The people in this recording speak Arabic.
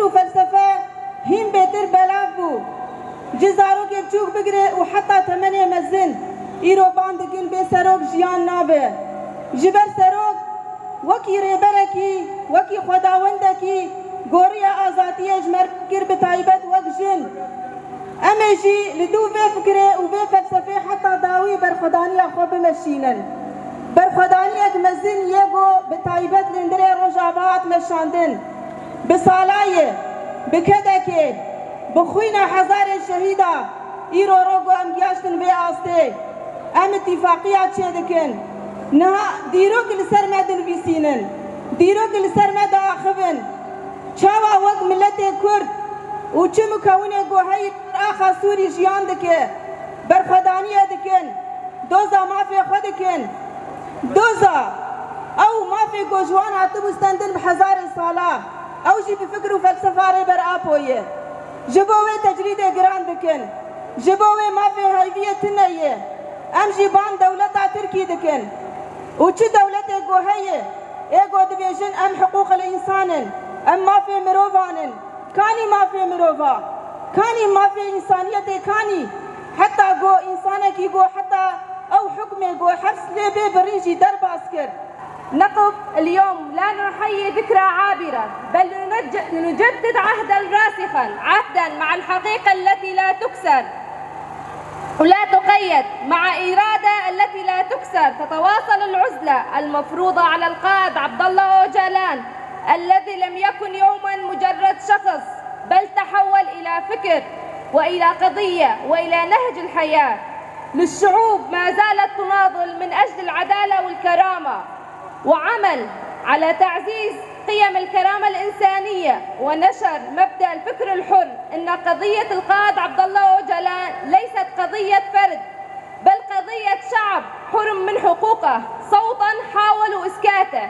وفلسفة هين بيتر بلافو جزارو كي بچوك بگره وحتى ثمانية مزن إيرو باندكين بي سروك جيان نابه جبر سروك وكي ريبركي وكي خداوندكي گوريا آزاتية جمر كير بتايبت وكجن أميجي لدو في فكرة وفي فلسفة حتى داوي برخدانية خو بمشينن برخدانية مزن يگو بتايبت لندري رجابات لشاندن بصالاية بكدكي بخوينا حزار الشهيدة إيرو روغو أم جاشتن بي آسته أم اتفاقيات شدكن نها ديروك لسرمدن بيسينن ديروك لسرمد آخفن شاوا وق ملت كرد وچه مكونه گوهی آخا سوری جیان دکه برخدانیه دکن دوزا مافی خود دکن دوزا او مافی گوجوان هاتو مستندن بحزار سالا او جي بفكر وفلسفة بر آبوية جبوه تجريد گران دکن جبوه مافي هايفية تنية ام جيبان دولتا تركي دکن وچه دولت گوهية ايگو دبيجن ام حقوق الانسان ام مافي مروفان كاني مافي مروفا كاني مافي انسانية كاني حتى جو انسانك جو حتى او حكمه جو حبس ليبي بريجي درب عسكر نقف اليوم لا نحيي ذكرى عابرة بل نجدد عهدا راسخا عهدا مع الحقيقة التي لا تكسر ولا تقيد مع إرادة التي لا تكسر تتواصل العزلة المفروضة على القائد عبد الله أوجلان الذي لم يكن يوما مجرد شخص بل تحول إلى فكر وإلى قضية وإلى نهج الحياة للشعوب ما زالت تناضل من أجل العدالة والكرامة وعمل على تعزيز قيم الكرامة الإنسانية ونشر مبدأ الفكر الحر إن قضية القائد عبد الله أوجلان ليست قضية فرد بل قضية شعب حرم من حقوقه صوتا حاولوا إسكاته